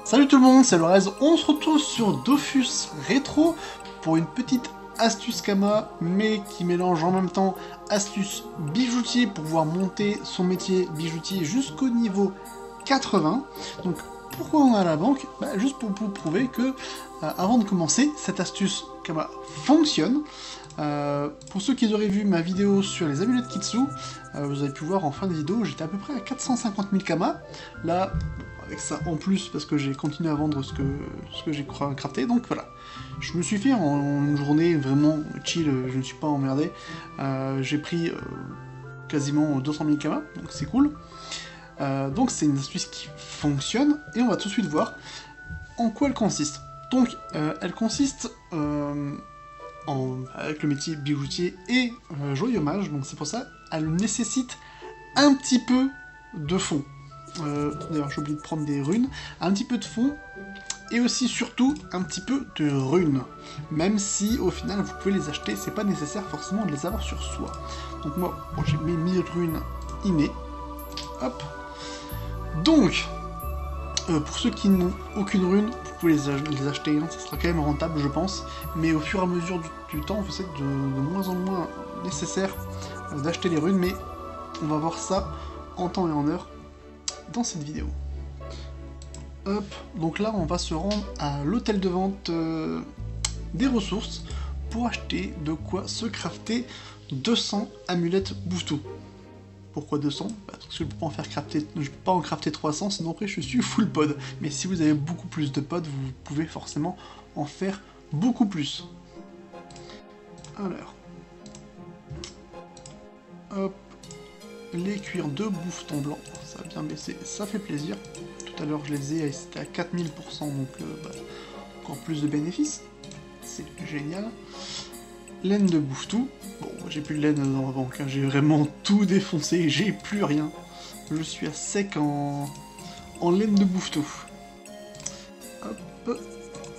Salut tout le monde, c'est Lorez, on se retrouve sur Dofus Rétro pour une petite astuce Kama, mais qui mélange en même temps astuce bijoutier pour pouvoir monter son métier bijoutier jusqu'au niveau 80. Donc pourquoi on est à la banque? Juste pour vous prouver que, avant de commencer, cette astuce Kama fonctionne. Pour ceux qui auraient vu ma vidéo sur les amulettes Kitsu, vous avez pu voir en fin de vidéo, j'étais à peu près à 450 000 Kama. Là, avec ça en plus, parce que j'ai continué à vendre ce que j'ai crafté, donc voilà. Je me suis fait en une journée vraiment chill, je ne suis pas emmerdé. J'ai pris quasiment 200 000 Kama, donc c'est cool. Donc c'est une astuce qui fonctionne, et on va tout de suite voir en quoi elle consiste. Donc, elle consiste avec le métier bijoutier et joyeux mage, donc c'est pour ça, elle nécessite un petit peu de fond. D'ailleurs, j'ai oublié de prendre des runes, un petit peu de fond, et aussi, surtout, un petit peu de runes. Même si, au final, vous pouvez les acheter, c'est pas nécessaire forcément de les avoir sur soi. Donc moi, j'ai mis 1000 runes innées. Hop. Donc, pour ceux qui n'ont aucune rune, vous pouvez les acheter, hein, ça sera quand même rentable, je pense. Mais au fur et à mesure du temps, vous savez, de moins en moins nécessaire d'acheter les runes, mais on va voir ça en temps et en heure dans cette vidéo. Hop, donc là on va se rendre à l'hôtel de vente des ressources pour acheter de quoi se crafter 200 amulettes Bouftou. Pourquoi 200? Parce que je peux pas en faire crafter, je peux pas en crafter 300, sinon après je suis full pod. Mais si vous avez beaucoup plus de pods, vous pouvez forcément en faire beaucoup plus. Alors, hop, les cuirs de bouffeton blanc, ça a bien baissé, ça fait plaisir. Tout à l'heure je les faisais, c'était à 4000%, donc encore plus de bénéfices, c'est génial. Laine de bouffetou, bon j'ai plus de laine dans la banque, hein. J'ai vraiment tout défoncé, j'ai plus rien. Je suis à sec en laine de bouffetou. Hop,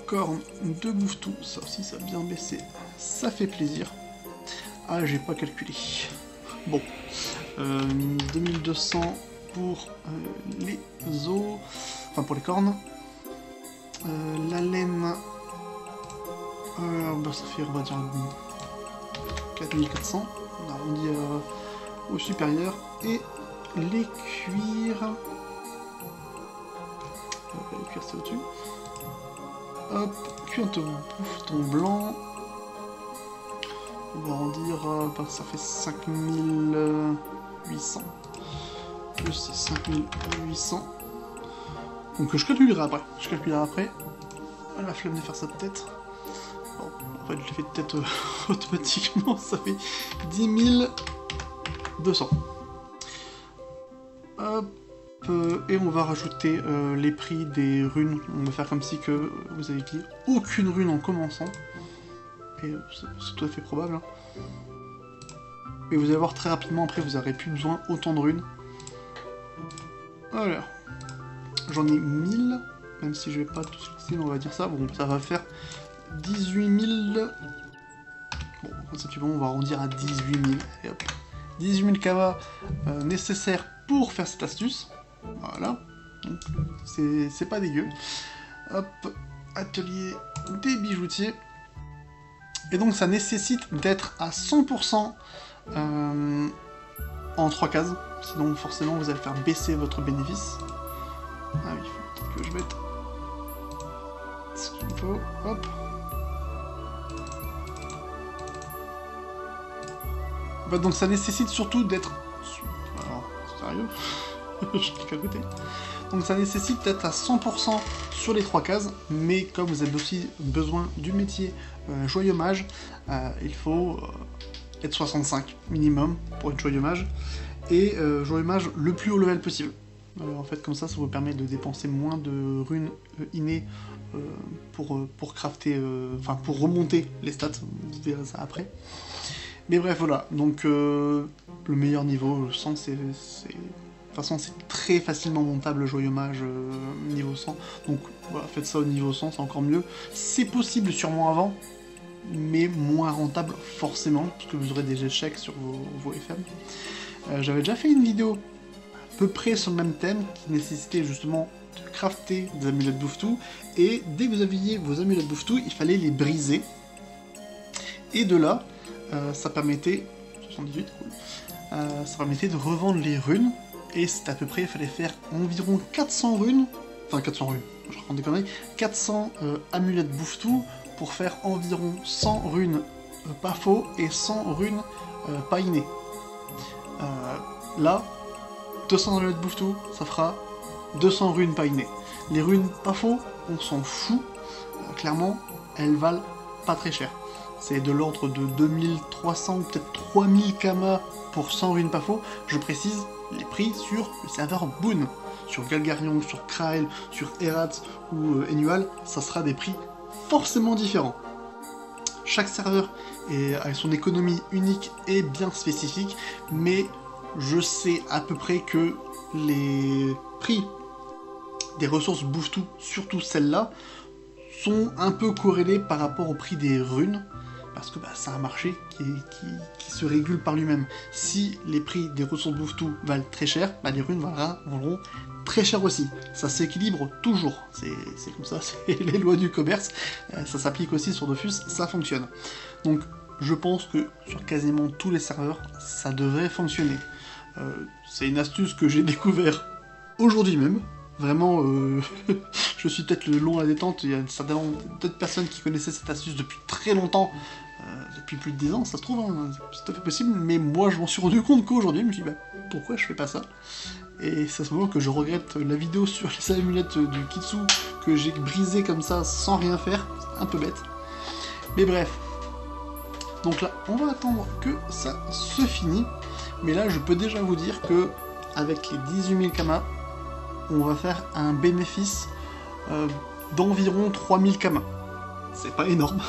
corne de bouffetou, ça aussi ça a bien baissé, ça fait plaisir. Ah j'ai pas calculé. Bon, 2200 pour les os, enfin pour les cornes. La laine, ça fait, on va dire, 4400, on arrondit au supérieur. Et les cuirs, les cuirs c'est au-dessus. Hop, cuir de bouffeton blanc. On va arrondir, ça fait 5800. Plus 5800. Donc je calculerai après. La flemme de faire ça de tête. Bon, en fait je l'ai fait de tête automatiquement, ça fait 10 200. Hop, et on va rajouter les prix des runes. On va faire comme si que vous avez dit aucune rune en commençant. Et c'est tout à fait probable. Hein. Mais vous allez voir très rapidement, après vous n'aurez plus besoin autant de runes. Alors, j'en ai 1000, même si je vais pas tout fixer, on va dire ça. Bon, ça va faire 18 000. Bon, comme ça tu vois, on va arrondir à 18 000. Et hop. 18 000 Kama nécessaires pour faire cette astuce. Voilà. Donc, c'est pas dégueu. Hop, atelier des bijoutiers. Et donc ça nécessite d'être à 100% en 3 cases, sinon forcément vous allez faire baisser votre bénéfice. Ah oui, il faut peut-être que je mette ce qu'il me faut, hop. En fait, donc ça nécessite surtout d'être... Alors, sérieux? Je clique à côté. Donc ça nécessite d'être à 100% sur les 3 cases, mais comme vous avez aussi besoin du métier joyeux mage, il faut être 65 minimum pour être joyeux mage, et joyeux mage le plus haut level possible. En fait, comme ça vous permet de dépenser moins de runes innées pour crafter, enfin pour remonter les stats, vous verrez ça après. Mais bref, voilà, donc le meilleur niveau, 100, c'est... De toute façon, c'est très facilement montable le joyeux mage niveau 100, donc voilà, faites ça au niveau 100, c'est encore mieux. C'est possible sûrement avant, mais moins rentable forcément, parce que vous aurez des échecs sur vos FM. J'avais déjà fait une vidéo à peu près sur le même thème, qui nécessitait justement de crafter des amulettes Bouffe-Tout, et dès que vous aviez vos amulettes Bouffe-Tout, il fallait les briser. Et de là, ça permettait... 78, cool. Ça permettait de revendre les runes, et c'était à peu près, il fallait faire environ 400 runes, enfin 400 runes, je raconte des conneries, 400 amulettes Bouffe-Tout pour faire environ 100 runes pas faux et 100 runes pas innées. Là, 200 amulettes Bouffe-Tout, ça fera 200 runes pas innées. Les runes pas faux, on s'en fout, clairement, elles valent pas très cher. C'est de l'ordre de 2300 ou peut-être 3000 kamas pour 100 runes pas faux. Je précise les prix sur le serveur Boon. Sur Galgarion, sur Krael, sur Herat ou Enual, ça sera des prix forcément différents. Chaque serveur a son économie unique et bien spécifique, mais je sais à peu près que les prix des ressources Bouffe-Tout, surtout celles-là, sont un peu corrélés par rapport au prix des runes, parce que c'est un marché qui se régule par lui-même. Si les prix des ressources Bouffe-Tout valent très cher, les runes valeront très cher aussi. Ça s'équilibre toujours, c'est comme ça, c'est les lois du commerce, ça s'applique aussi sur Dofus, ça fonctionne. Donc je pense que sur quasiment tous les serveurs, ça devrait fonctionner. C'est une astuce que j'ai découvert aujourd'hui même. Vraiment, je suis peut-être le long à la détente, il y a certainement d'autres personnes qui connaissaient cette astuce depuis très longtemps, depuis plus de 10 ans, ça se trouve, hein, c'est tout à fait possible, mais moi je m'en suis rendu compte qu'aujourd'hui, je me suis dit, pourquoi je fais pas ça? Et c'est à ce moment que je regrette la vidéo sur les amulettes du Kitsu, que j'ai brisé comme ça, sans rien faire, c'est un peu bête. Mais bref. Donc là, on va attendre que ça se finisse, mais là je peux déjà vous dire que, avec les 18 000 kamas, on va faire un bénéfice d'environ 3000 kamas. C'est pas énorme.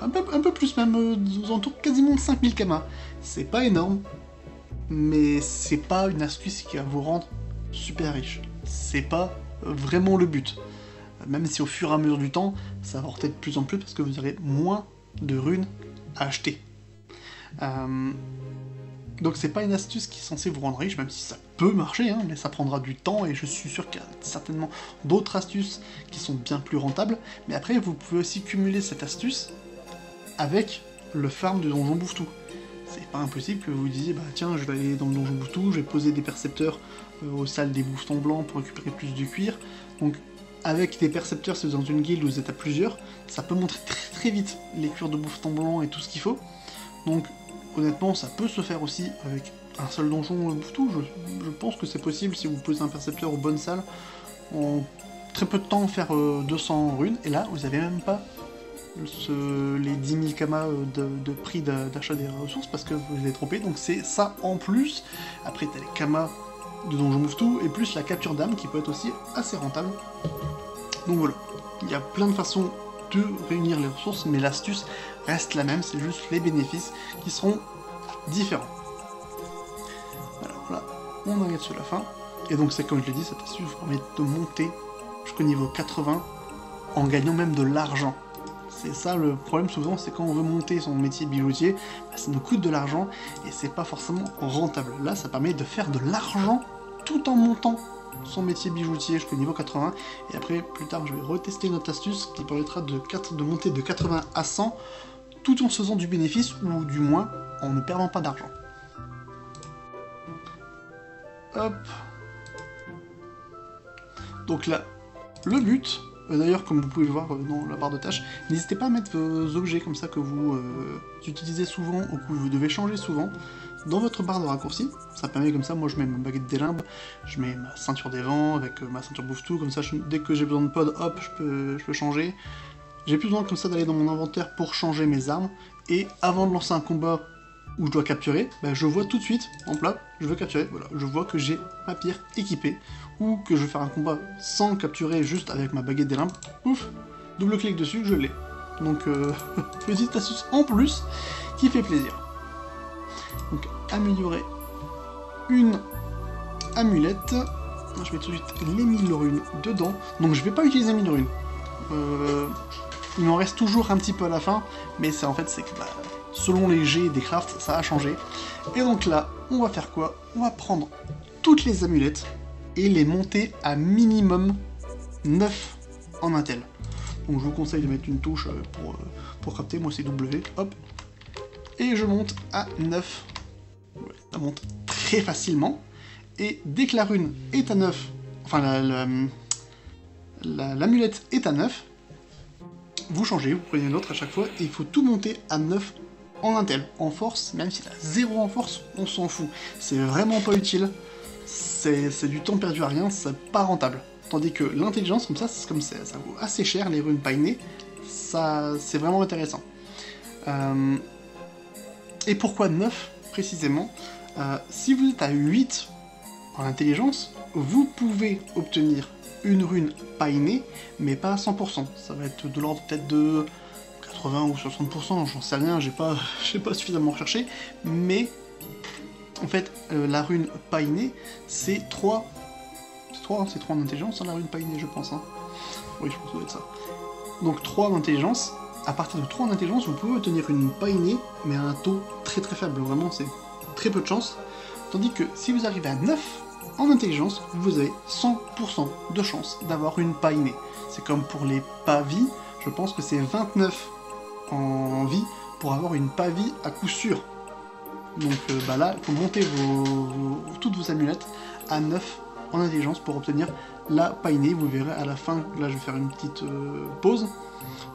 un peu plus même, aux alentours quasiment de 5000 kamas. C'est pas énorme, mais c'est pas une astuce qui va vous rendre super riche. C'est pas vraiment le but. Même si au fur et à mesure du temps, ça va porter de plus en plus parce que vous aurez moins de runes à acheter. Donc c'est pas une astuce qui est censée vous rendre riche, même si ça peut marcher, hein, mais ça prendra du temps, et je suis sûr qu'il y a certainement d'autres astuces qui sont bien plus rentables, mais après vous pouvez aussi cumuler cette astuce avec le farm du donjon Bouffe-Tout. C'est pas impossible que vous disiez, tiens, je vais aller dans le donjon Bouffe-Tout, je vais poser des percepteurs aux salles des bouffetons blancs pour récupérer plus de cuir, donc avec des percepteurs, si vous êtes dans une guilde où vous êtes à plusieurs, ça peut montrer très très vite les cuirs de bouffetons blancs et tout ce qu'il faut, donc honnêtement, ça peut se faire aussi avec un seul donjon Bouffe-Tout. Je pense que c'est possible si vous posez un percepteur aux bonnes salles. En très peu de temps, faire 200 runes. Et là, vous n'avez même pas les 10 000 kamas de prix d'achat des ressources parce que vous les trompez. Donc c'est ça en plus. Après, tu as les kamas de donjon Bouffe-Tout et plus la capture d'âme qui peut être aussi assez rentable. Donc voilà. Il y a plein de façons de réunir les ressources, mais l'astuce reste la même, c'est juste les bénéfices qui seront différents. Alors là, on arrive sur la fin, et donc c'est comme je l'ai dit, cette astuce vous permet de monter jusqu'au niveau 80 en gagnant même de l'argent. C'est ça le problème souvent, c'est quand on veut monter son métier bijoutier, ça nous coûte de l'argent et c'est pas forcément rentable. Là, ça permet de faire de l'argent tout en montant son métier bijoutier jusqu'au niveau 80, et après plus tard je vais retester une autre astuce qui permettra de monter de 80 à 100 tout en se faisant du bénéfice, ou du moins en ne perdant pas d'argent. Hop. Donc là, le but, d'ailleurs comme vous pouvez le voir dans la barre de tâches, n'hésitez pas à mettre vos objets comme ça que vous utilisez souvent ou que vous devez changer souvent dans votre barre de raccourci. Ça permet comme ça, moi je mets ma baguette des limbes, je mets ma ceinture des vents avec ma ceinture Bouffe-Tout, comme ça dès que j'ai besoin de pod, hop, je peux changer. J'ai plus besoin comme ça d'aller dans mon inventaire pour changer mes armes, et avant de lancer un combat où je dois capturer, je vois tout de suite, en plat, je veux capturer, voilà, je vois que j'ai ma pierre équipée, ou que je vais faire un combat sans capturer, juste avec ma baguette des limbes, pouf, double clic dessus, je l'ai. Donc, petite astuce en plus, qui fait plaisir. Donc, améliorer une amulette, je mets tout de suite les 1000 runes dedans, donc je vais pas utiliser 1000 runes. Il m'en reste toujours un petit peu à la fin, mais c'est que selon les jets des crafts, ça a changé. Et donc là, on va faire quoi? On va prendre toutes les amulettes et les monter à minimum 9 en intel. Donc je vous conseille de mettre une touche pour crafter, moi c'est W, hop, et je monte à 9. Ouais, ça monte très facilement, et dès que la rune est à 9, enfin l'amulette est à 9, vous changez, vous prenez une autre à chaque fois, et il faut tout monter à 9 en intel. En force, même si t'as 0 en force, on s'en fout. C'est vraiment pas utile, c'est du temps perdu à rien, c'est pas rentable. Tandis que l'intelligence, comme ça, ça vaut assez cher, les runes painées, ça, c'est vraiment intéressant. Et pourquoi 9, précisément? Si vous êtes à 8 en intelligence, vous pouvez obtenir une rune painée, mais pas à 100%. Ça va être de l'ordre peut-être de 80 ou 60%, j'en sais rien, j'ai pas suffisamment recherché, mais en fait, la rune painée, c'est 3... C'est 3 en intelligence, hein, la rune painée, je pense. Hein. Oui, je pense que ça doit être ça. Donc 3 en intelligence. À partir de 3 en intelligence, vous pouvez obtenir une painée, mais à un taux très très faible. Vraiment, c'est très peu de chance. Tandis que si vous arrivez à 9 en intelligence, vous avez 100% de chance d'avoir une painée. C'est comme pour les pavis, je pense que c'est 29 en vie pour avoir une pavie à coup sûr. Donc bah là, il faut monter toutes vos amulettes à 9 en intelligence pour obtenir la painée. Vous verrez à la fin, là je vais faire une petite pause,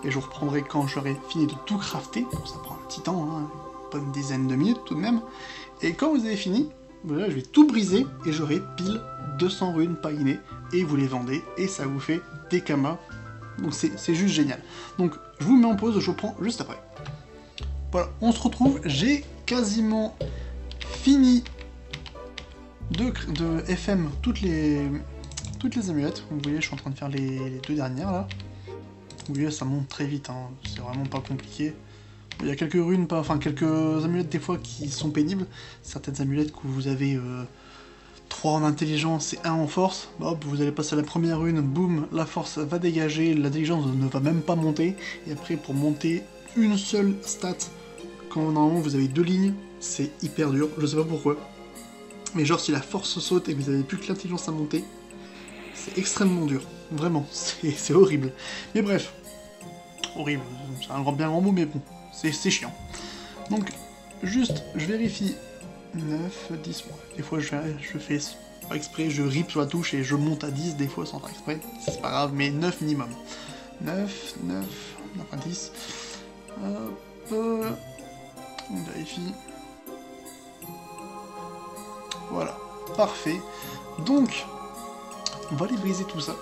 et je reprendrai quand j'aurai fini de tout crafter. Bon, ça prend un petit temps, hein, pas une dizaine de minutes tout de même. Et quand vous avez fini, voilà, je vais tout briser, et j'aurai pile 200 runes painées, et vous les vendez, et ça vous fait des kamas. Donc c'est juste génial. Donc je vous mets en pause, je reprends juste après. Voilà, on se retrouve, j'ai quasiment fini de FM toutes les amulettes. Vous voyez, je suis en train de faire les 2 dernières là. Vous voyez, ça monte très vite, hein. C'est vraiment pas compliqué. Il y a quelques runes, quelques amulettes des fois qui sont pénibles. Certaines amulettes que vous avez 3 en intelligence et 1 en force, hop, vous allez passer à la première rune, boum, la force va dégager, l'intelligence ne va même pas monter, et après pour monter une seule stat, quand normalement vous avez 2 lignes, c'est hyper dur, je sais pas pourquoi. Mais genre si la force saute et que vous avez plus que l'intelligence à monter, c'est extrêmement dur, vraiment, c'est horrible. Mais bref, horrible, c'est un bien grand mot, mais bon, c'est chiant. Donc, juste, je vérifie 9, 10, bon, des fois je fais pas exprès, je rip sur la touche et je monte à 10 des fois sans faire exprès, c'est pas grave, mais 9 minimum. 9, enfin 10, hop, on vérifie. Voilà, parfait. Donc, on va aller briser tout ça.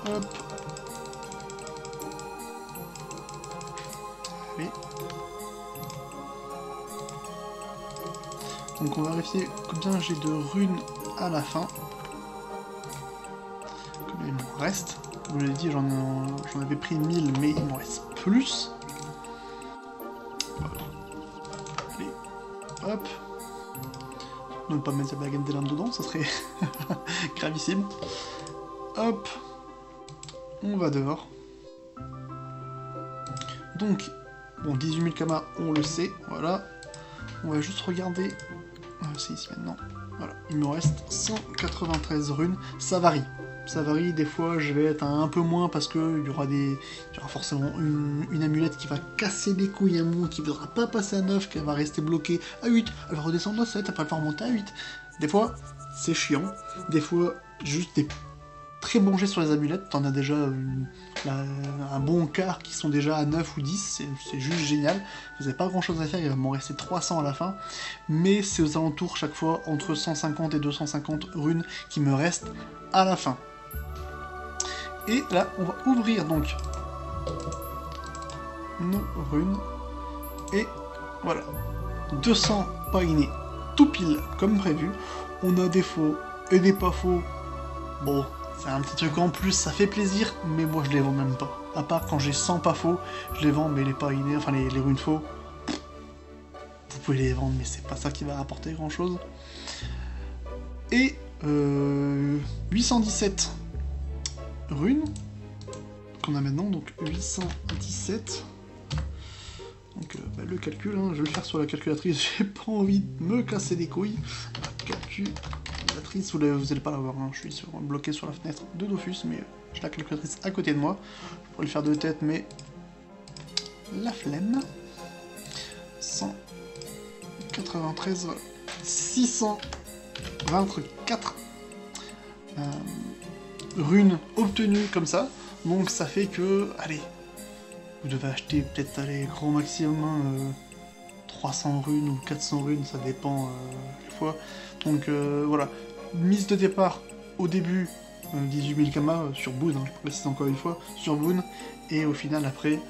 Hop. Allez. Donc on va vérifier combien j'ai de runes à la fin. Combien il m'en reste. Comme je l'ai dit, j'en avais pris 1000, mais il m'en reste plus. Allez, hop. Ne pas mettre la baguette des lames dedans, ça serait gravissime. Hop. On va dehors. Donc, bon, 18 000 kamas, on le sait, voilà. On va juste regarder. C'est ici maintenant. Voilà, il me reste 193 runes. Ça varie. Ça varie, des fois je vais être un peu moins parce que il y aura forcément une amulette qui va casser les couilles à un moment, qui ne voudra pas passer à 9, qui va rester bloquée à 8, elle va redescendre à 7, après elle va remonter à 8. Des fois, c'est chiant. Des fois, juste des très bons jets sur les amulettes, t'en as déjà un bon quart qui sont déjà à 9 ou 10, c'est juste génial. Vous n'avez pas grand chose à faire, il va m'en rester 300 à la fin, mais c'est aux alentours chaque fois entre 150 et 250 runes qui me restent à la fin. Et là, on va ouvrir donc nos runes, et voilà, 200 painés tout pile comme prévu. On a des faux et des pas faux, bon, c'est un petit truc en plus, ça fait plaisir, mais moi je les vends même pas. À part quand j'ai 100 pas faux, je les vends, mais les painés, enfin les runes faux, vous pouvez les vendre, mais c'est pas ça qui va rapporter grand chose. Et 817 runes qu'on a maintenant, donc 817. Donc le calcul, hein, je vais le faire sur la calculatrice, j'ai pas envie de me casser les couilles. calculatrice, vous n'allez pas la voir, hein. Je suis bloqué sur la fenêtre de Dofus, mais j'ai la calculatrice à côté de moi. Je pourrais le faire de tête, mais la flemme. 193, 624 runes obtenues comme ça. Donc ça fait que, allez, vous devez acheter peut-être, allez, grand maximum 300 runes ou 400 runes, ça dépend des fois. Donc voilà, mise de départ au début 18 000 kamas sur Boon, hein, je précise encore une fois, sur Boon, et au final après,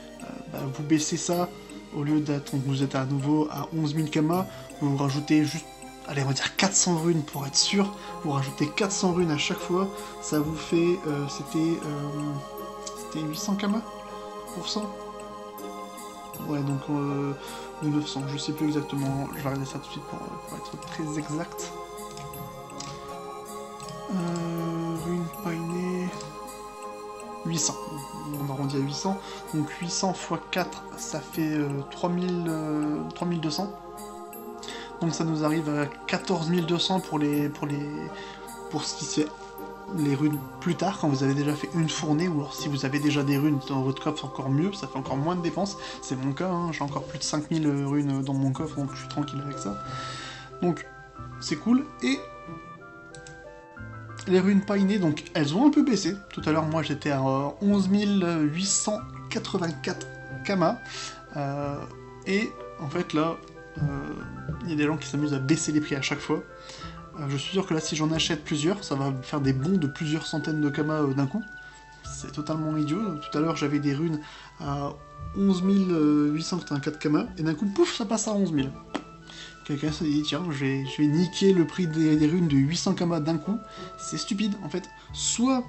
vous baissez ça, au lieu d'être, vous êtes à nouveau à 11 000 kamas, vous rajoutez juste, allez, on va dire 400 runes pour être sûr, vous rajoutez 400 runes à chaque fois, ça vous fait, c'était 800 kamas pour 100. Ouais, donc, ou 900, je sais plus exactement, je vais regarder ça tout de suite pour être très exact. Rune painée... 800, on arrondit à 800, donc 800 x 4, ça fait 3200. Donc ça nous arrive à 14 200 pour ce qui se fait les runes plus tard, quand vous avez déjà fait une fournée, ou alors si vous avez déjà des runes dans votre coffre, encore mieux, ça fait encore moins de dépenses. C'est mon cas, hein, j'ai encore plus de 5000 runes dans mon coffre, donc je suis tranquille avec ça. Donc c'est cool, et les runes painées, donc elles ont un peu baissé. Tout à l'heure, moi j'étais à 11 884 kamas, et en fait là, il y a des gens qui s'amusent à baisser les prix à chaque fois. Je suis sûr que là, si j'en achète plusieurs, ça va me faire des bons de plusieurs centaines de kamas d'un coup. C'est totalement idiot. Tout à l'heure, j'avais des runes à 11 884 kamas, et d'un coup, pouf, ça passe à 11 000. Quelqu'un se dit, tiens, je vais niquer le prix des runes de 800 kamas d'un coup. C'est stupide, en fait. Soit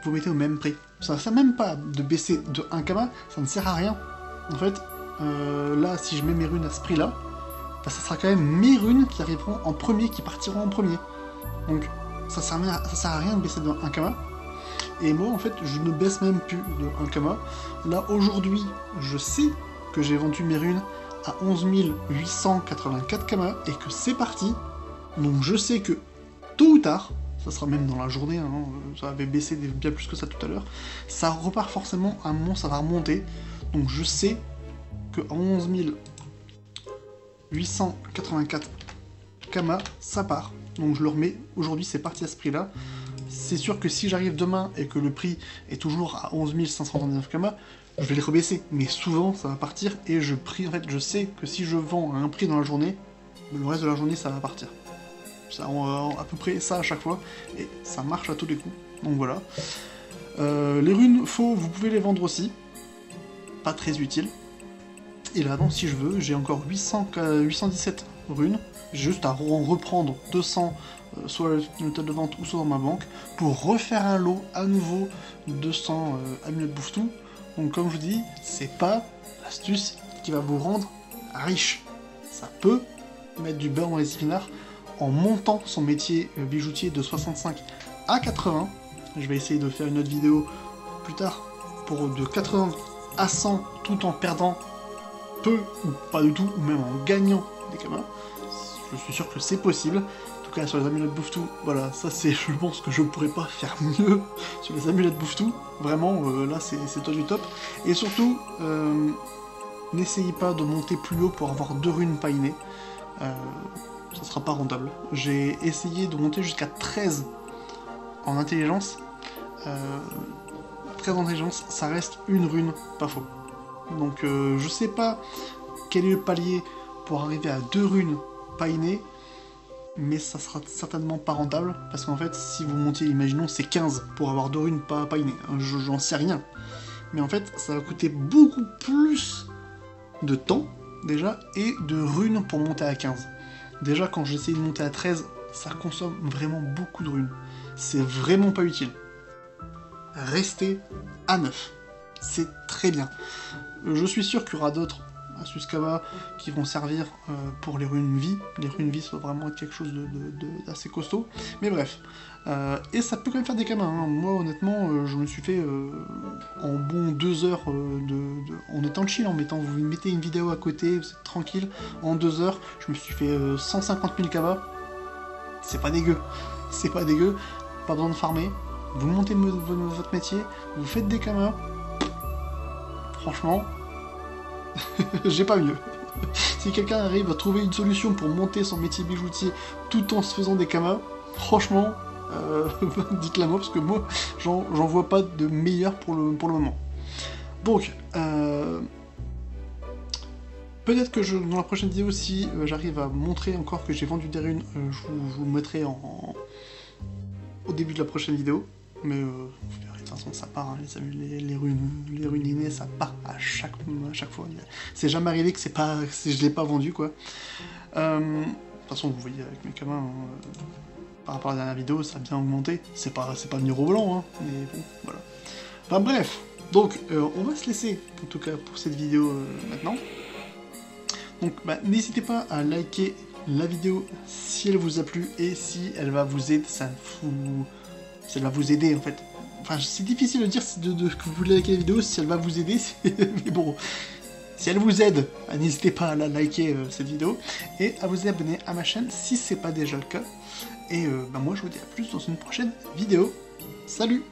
vous mettez au même prix. Ça ne sert même pas de baisser de 1 kama, ça ne sert à rien. En fait, là, si je mets mes runes à ce prix-là, ça sera quand même mes runes qui arriveront en premier, qui partiront en premier. Donc, ça sert à rien de baisser de 1 kama. Et moi, en fait, je ne baisse même plus de 1 kama. Là, aujourd'hui, je sais que j'ai vendu mes runes à 11 884 kamas et que c'est parti. Donc je sais que tôt ou tard, ça sera même dans la journée, hein, ça avait baissé bien plus que ça tout à l'heure, ça repart forcément, à un moment ça va remonter. Donc je sais que à 11 884 kamas, ça part. Donc je le remets, aujourd'hui c'est parti à ce prix là. C'est sûr que si j'arrive demain et que le prix est toujours à 11 539 kamas, je vais les rebaisser, mais souvent ça va partir et en fait je sais que si je vends à un prix dans la journée, le reste de la journée ça va partir. C'est à peu près ça à chaque fois, et ça marche à tous les coups, donc voilà. Les runes faux, vous pouvez les vendre aussi, pas très utile. Et là, donc, si je veux, j'ai encore 817 runes, j'ai juste à en reprendre 200, soit le total de vente ou soit dans ma banque, pour refaire un lot à nouveau de 200 amulettes bouffe-tout. Donc comme je vous dis, c'est pas l'astuce qui va vous rendre riche. Ça peut mettre du beurre dans les épinards en montant son métier bijoutier de 65 à 80. Je vais essayer de faire une autre vidéo plus tard pour de 80 à 100 tout en perdant peu ou pas du tout, ou même en gagnant des kamas. Je suis sûr que c'est possible. En tout cas sur les amulettes bouffe-tout, voilà, ça c'est, je pense que je pourrais pas faire mieux sur les amulettes bouffe-tout. Vraiment, là c'est top du top. Et surtout, n'essayez pas de monter plus haut pour avoir 2 runes painées. Ça sera pas rentable. J'ai essayé de monter jusqu'à 13 en intelligence. 13 en intelligence, ça reste une rune, pas faux. Donc je sais pas quel est le palier pour arriver à 2 runes painées, mais ça sera certainement pas rentable, parce qu'en fait, si vous montiez, imaginons, c'est 15 pour avoir 2 runes pas painées, j'en sais rien. Mais en fait, ça va coûter beaucoup plus de temps, déjà, et de runes pour monter à 15. Déjà, quand j'essaye de monter à 13, ça consomme vraiment beaucoup de runes. C'est vraiment pas utile. Restez à 9. C'est très bien. Je suis sûr qu'il y aura d'autres astuces Kama qui vont servir pour les runes vie. Les runes vie, ça va vraiment être quelque chose d'assez costaud. Mais bref. Et ça peut quand même faire des Kamas. Hein. Moi, honnêtement, je me suis fait en bon 2 heures en étant chill, vous mettez une vidéo à côté, vous êtes tranquille. En 2 heures, je me suis fait 150 000 Kamas. c'est pas dégueu. C'est pas dégueu, pas besoin de farmer. Vous montez votre métier, vous faites des kamas. Franchement, j'ai pas mieux. Si quelqu'un arrive à trouver une solution pour monter son métier bijoutier tout en se faisant des kamas, franchement, dites-la moi, parce que moi, j'en vois pas de meilleur pour le moment. Donc, peut-être que dans la prochaine vidéo, si j'arrive à montrer encore que j'ai vendu des runes, je vous le mettrai au début de la prochaine vidéo. Mais vous verrez, de toute façon, ça part, hein, les runes innées, ça part à chaque fois. C'est jamais arrivé que je l'ai pas vendu, quoi. De toute façon, vous voyez avec mes kamas, par rapport à la dernière vidéo, ça a bien augmenté. C'est pas Miro blanc, hein, mais bon, voilà. Enfin bref, donc on va se laisser, en tout cas pour cette vidéo maintenant. Donc n'hésitez pas à liker la vidéo si elle vous a plu et si elle va vous aider, si elle va vous aider en fait. Enfin, c'est difficile de dire que vous voulez liker la vidéo si elle va vous aider, mais bon, si elle vous aide, n'hésitez pas à la liker cette vidéo et à vous abonner à ma chaîne si c'est pas déjà le cas. Et moi je vous dis à plus dans une prochaine vidéo. Salut!